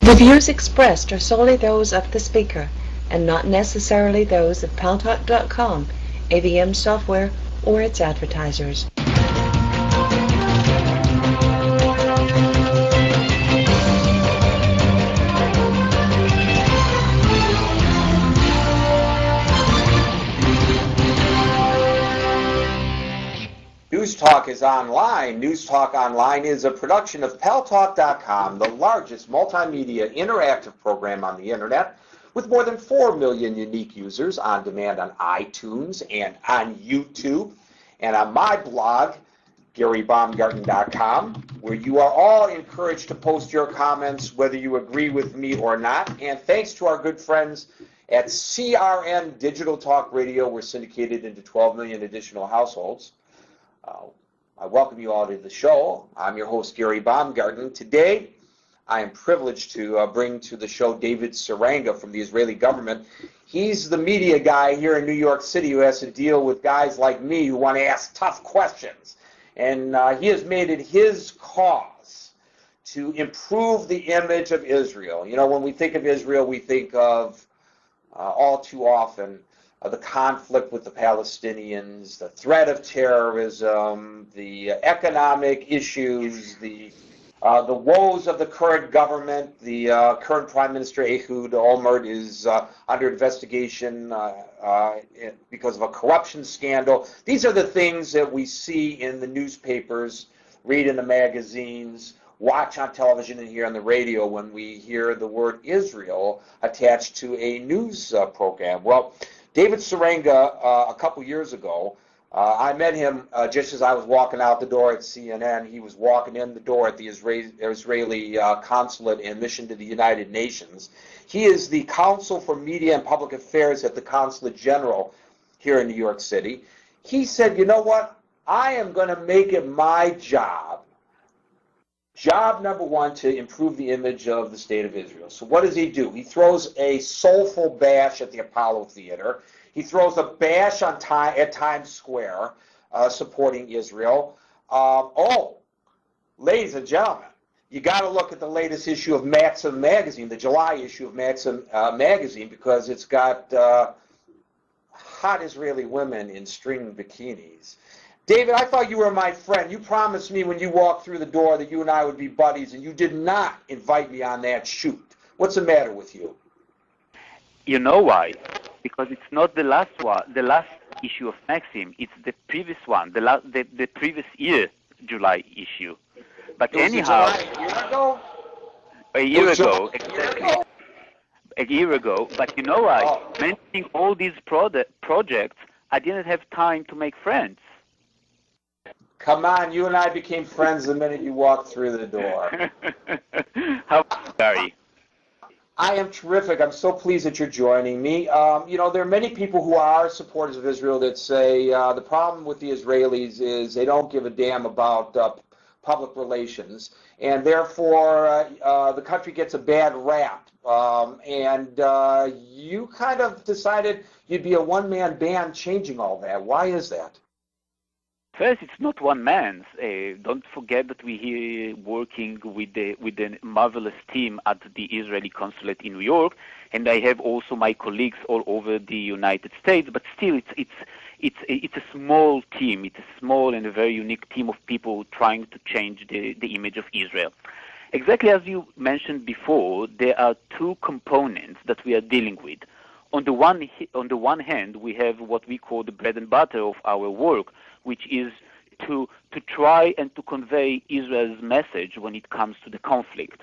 The views expressed are solely those of the speaker and not necessarily those of Paltalk.com, AVM software, or its advertisers. News Talk is online. News Talk Online is a production of Paltalk.com, the largest multimedia interactive program on the internet, with more than 4 million unique users on demand on iTunes and on YouTube, and on my blog, GaryBaumgarten.com, where you are all encouraged to post your comments, whether you agree with me or not. And thanks to our good friends at CRN Digital Talk Radio, we're syndicated into 12 million additional households. I welcome you all to the show. I'm your host, Gary Baumgarten. Today, I am privileged to bring to the show David Saranga from the Israeli government. He's the media guy here in New York City who has to deal with guys like me who want to ask tough questions. And he has made it his cause to improve the image of Israel. You know, when we think of Israel, we think of all too often the conflict with the Palestinians, the threat of terrorism, the economic issues, the woes of the current government. The current Prime Minister Ehud Olmert is under investigation because of a corruption scandal. These are the things that we see in the newspapers, read in the magazines, watch on television and hear on the radio when we hear the word Israel attached to a news program. Well, David Saranga, a couple years ago, I met him just as I was walking out the door at CNN. He was walking in the door at the Israeli consulate and mission to the United Nations. He is the Counsel for Media and Public Affairs at the Consulate General here in New York City. He said, you know what, I am going to make it my job number one, to improve the image of the State of Israel. So what does he do? He throws a soulful bash at the Apollo Theater. He throws a bash at Times Square, supporting Israel. Ladies and gentlemen, you got to look at the latest issue of Maxim magazine, the July issue of Maxim magazine, because it's got hot Israeli women in string bikinis. David, I thought you were my friend. You promised me when you walked through the door that you and I would be buddies, and you did not invite me on that shoot. What's the matter with you? You know why? Because it's not the last one, the last issue of Maxim. It's the previous one, the previous year July issue. But anyhow, a year ago, exactly. A year ago. But you know why? Mentioning all these projects, I didn't have time to make friends. Come on, you and I became friends the minute you walked through the door. How are you, Gary? I am terrific. I'm so pleased that you're joining me. You know, there are many people who are supporters of Israel that say the problem with the Israelis is they don't give a damn about public relations, and therefore the country gets a bad rap. You kind of decided you'd be a one-man band changing all that. Why is that? First, it's not one man's. Don't forget that we're here working with a marvelous team at the Israeli consulate in New York, and I have also my colleagues all over the United States. But still, it's a small team. It's a small and a very unique team of people trying to change the image of Israel. Exactly as you mentioned before, there are two components that we are dealing with. On the one hand, we have what we call the bread and butter of our work, which is to try and to convey Israel's message when it comes to the conflict.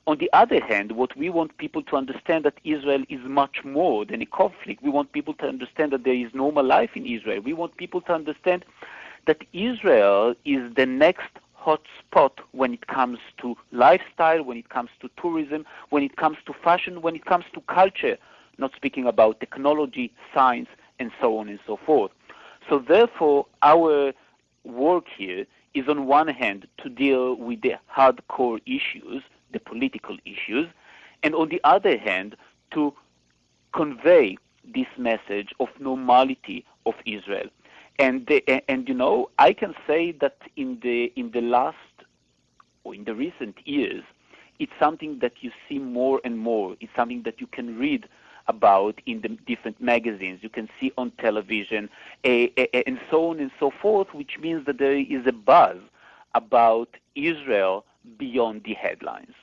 On the other hand, what we want people to understand that Israel is much more than a conflict. We want people to understand that there is normal life in Israel. We want people to understand that Israel is the next hot spot when it comes to lifestyle, when it comes to tourism, when it comes to fashion, when it comes to culture, not speaking about technology, science, and so on and so forth. So therefore, our work here is on one hand to deal with the hardcore issues, the political issues, and on the other hand to convey this message of normality of Israel. And you know, I can say that in the last or in the recent years, it's something that you see more and more. It's something that you can read about in the different magazines, you can see on television, and so on and so forth, which means that there is a buzz about Israel beyond the headlines.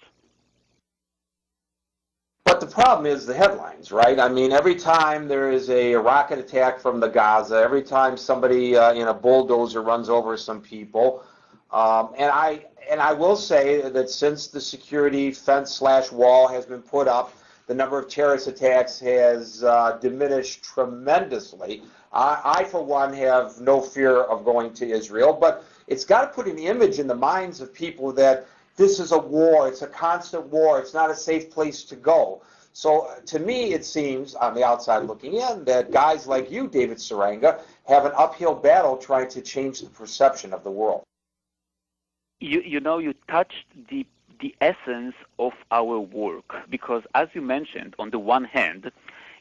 But the problem is the headlines, right? I mean, every time there is a rocket attack from the Gaza, every time somebody in a bulldozer runs over some people, and I will say that since the security fence/wall has been put up, the number of terrorist attacks has diminished tremendously. I, for one, have no fear of going to Israel, but it's got to put an image in the minds of people that this is a war, it's a constant war, it's not a safe place to go. So to me, it seems, on the outside looking in, that guys like you, David Saranga, have an uphill battle trying to change the perception of the world. You know, you touched the essence of our work, because as you mentioned, on the one hand,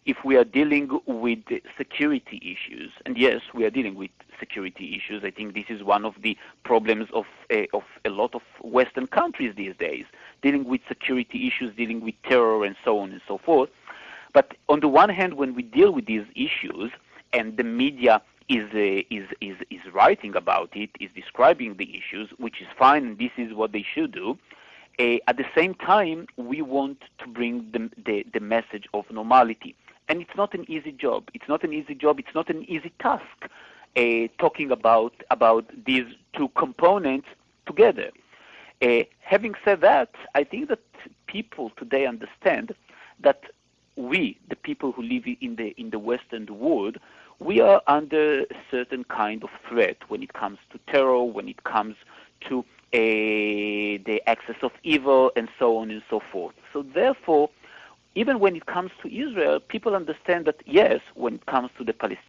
if we are dealing with security issues, and yes, we are dealing with security issues, I think this is one of the problems of a lot of Western countries these days, dealing with security issues, dealing with terror, and so on and so forth. But on the one hand, when we deal with these issues, and the media is writing about it, is describing the issues, which is fine, and this is what they should do. At the same time, we want to bring the message of normality. And it's not an easy job. It's not an easy job. It's not an easy task talking about these two components together. Having said that, I think that people today understand that we, the people who live in the Western world, we are under a certain kind of threat when it comes to terror, when it comes to the access of evil, and so on and so forth. So therefore, even when it comes to Israel, people understand that, yes, when it comes to the Palestinians,